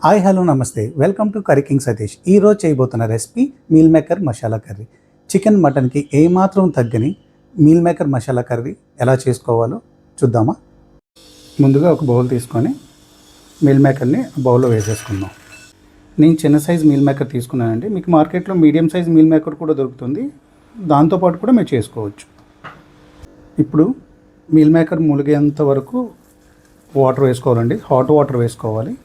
Hi hello నమస్తే welcome to curry king Satish. ఈరోజు చేయబోతున్న recipe meal maker masala curry. Chicken మటన్కి ఏమాత్రం తగ్గని మీల్ మేకర్ మసాలా కర్రీ ఎలా చేసుకోవాలో చూద్దామా. ముందుగా ఒక బౌల్ తీసుకొని మీల్ మేకర్ని బౌల్లో వేసేసుకుందాం. నేను చిన్న సైజ్ మీల్ మేకర్ తీసుకున్నానండి. మీకు మార్కెట్లో మీడియం సైజ్ మీల్ మేకర్ కూడా దొరుకుతుంది, దాంతోపాటు కూడా మీరు చేసుకోవచ్చు. ఇప్పుడు మీల్ మేకర్ ములిగేంత వరకు వాటర్ వేసుకోవాలండి, హాట్ వాటర్ వేసుకోవాలి.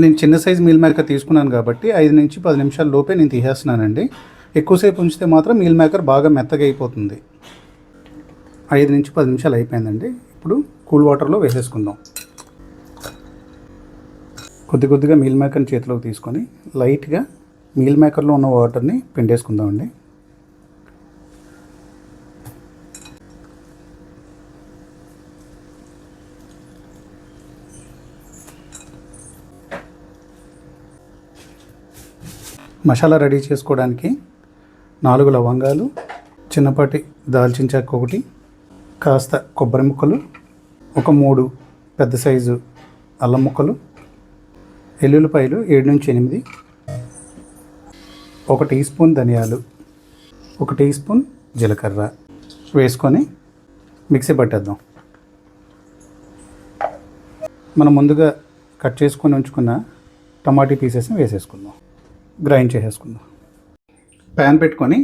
నేను చిన్న సైజ్ మీల్ మేకర్ తీసుకున్నాను కాబట్టి 5 నుంచి 10 నిమిషాల లోపే నేను తీసేస్తున్నానండి. ఎక్కువసేపు ఉంచితే మాత్రం మీల్ మేకర్ బాగా మెత్తగా అయిపోతుంది. 5 నుంచి 10 నిమిషాలు అయిపోయిందండి. ఇప్పుడు కూల్ వాటర్లో వేసేసుకుందాం. కొద్దిగా మీల్ మేకర్ని చేతిలోకి తీసుకొని లైట్గా మీల్ మేకర్లో ఉన్న వాటర్ని పిండేసుకుందామండి. మసాలా రెడీ చేసుకోవడానికి 4 లవంగాలు, చిన్నపాటి దాల్చిన చెక్క ఒకటి, కాస్త కొబ్బరి ముక్కలు, ఒక 3 పెద్ద సైజు అల్లం ముక్కలు, ఎల్లుల్లిపాయలు 7 నుంచి 8, 1 టీ స్పూన్ ధనియాలు, 1 టీ స్పూన్ జీలకర్ర వేసుకొని మిక్సీ పట్టేద్దాం. మనం ముందుగా కట్ చేసుకొని ఉంచుకున్న టమాటా పీసెస్ని వేసేసుకుందాం, గ్రైండ్ చేసేసుకుందాం. ప్యాన్ పెట్టుకొని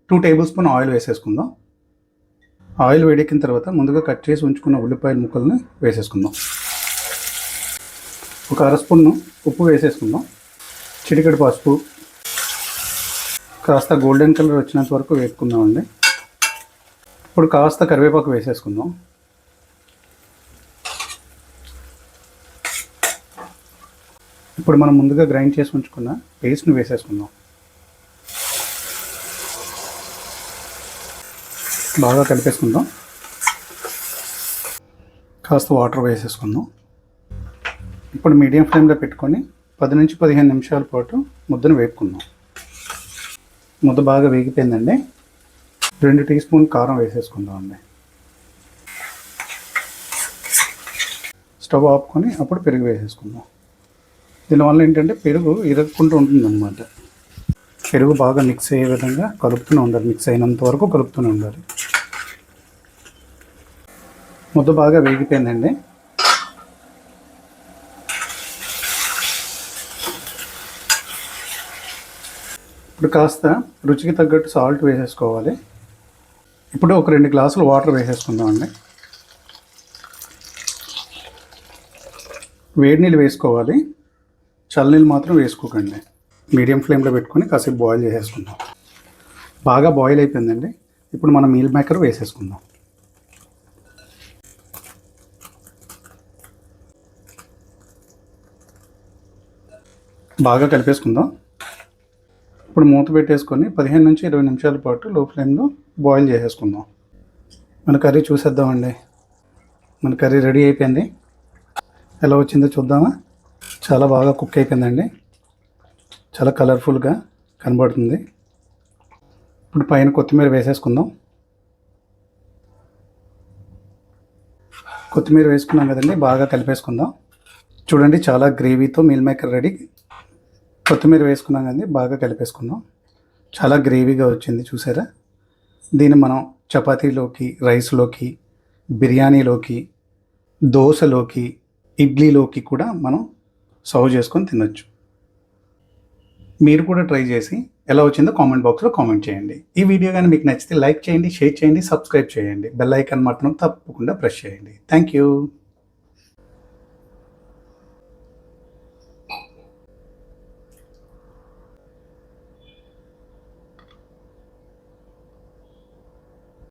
2 టేబుల్ స్పూన్ ఆయిల్ వేసేసుకుందాం. ఆయిల్ వేడెక్కిన తర్వాత ముందుగా కట్ చేసి ఉంచుకున్న ఉల్లిపాయల ముక్కలను వేసేసుకుందాం. ఒక 1/2 స్పూన్ ఉప్పు వేసేసుకుందాం. చిటికెడు పసుపు, కాస్త గోల్డెన్ కలర్ వచ్చినంత వరకు వేసుకుందామండి. ఇప్పుడు కాస్త కరివేపాకు వేసేసుకుందాం. ఇప్పుడు మనం ముందుగా గ్రైండ్ చేసి ఉంచుకున్న పేస్ట్ని వేసేసుకుందాం. బాగా కలిపేసుకుందాం. కాస్త వాటర్ వేసేసుకుందాం. ఇప్పుడు మీడియం ఫ్లేమ్లో పెట్టుకొని 10 నుంచి 15 నిమిషాల పాటు ముద్దను వేపుకుందాం. ముద్ద బాగా వేగిపోయిందండి. 2 టీ స్పూన్ కారం వేసేసుకుందాం అండి. స్టవ్ ఆపుకొని అప్పుడు పెరుగు వేసేసుకుందాం. దీనివల్ల ఏంటంటే పెరుగు ఇరగకుండా ఉంటుందన్నమాట. పెరుగు బాగా మిక్స్ అయ్యే విధంగా కలుపుతూనే ఉండాలి, మిక్స్ అయినంత వరకు కలుపుతూనే ఉండాలి. ముద్ద బాగా వేగిపోయిందండి. ఇప్పుడు కాస్త రుచికి తగ్గట్టు సాల్ట్ వేసేసుకోవాలి. ఇప్పుడు ఒక 2 గ్లాసులు వాటర్ వేసేసుకుందామండి. వేడి నీళ్ళు వేసుకోవాలి, చల్లనీళ్ళు మాత్రం వేసుకోకండి. మీడియం ఫ్లేమ్లో పెట్టుకొని కాసేపు బాయిల్ చేసేసుకుందాం. బాగా బాయిల్ అయిపోయిందండి. ఇప్పుడు మనం మీల్ మేకర్ వేసేసుకుందాం. బాగా కలిపేసుకుందాం. ఇప్పుడు మూత పెట్టేసుకొని 15 నుంచి 20 నిమిషాల పాటు లో ఫ్లేమ్లో బాయిల్ చేసేసుకుందాం. మన కర్రీ చూసేద్దామండి. మన కర్రీ రెడీ అయిపోయింది. ఎలా వచ్చిందో చూద్దామా. చాలా బాగా కుక్ అయిపోయిందండి. చాలా కలర్ఫుల్గా కనబడుతుంది. ఇప్పుడు పైన కొత్తిమీర వేసేసుకుందాం. కొత్తిమీర వేసుకున్నాం కదండి, బాగా కలిపేసుకుందాం. చూడండి, చాలా గ్రేవీతో మీల్ మేకర్ రెడీ. కొత్తిమీర వేసుకున్నాం కదండి, బాగా కలిపేసుకుందాం. చాలా గ్రేవీగా వచ్చింది, చూసారా. దీన్ని మనం చపాతీలోకి, రైస్లోకి, బిర్యానీలోకి, దోశలోకి, ఇడ్లీలోకి కూడా మనం సర్వ్ చేసుకొని తినొచ్చు. మీరు కూడా ట్రై చేసి ఎలా వచ్చిందో కామెంట్ బాక్స్లో కామెంట్ చేయండి. ఈ వీడియో కానీ మీకు నచ్చితే లైక్ చేయండి, షేర్ చేయండి, సబ్స్క్రైబ్ చేయండి. బెల్ ఐకాన్ మాత్రం తప్పకుండా ప్రెస్ చేయండి. Thank you.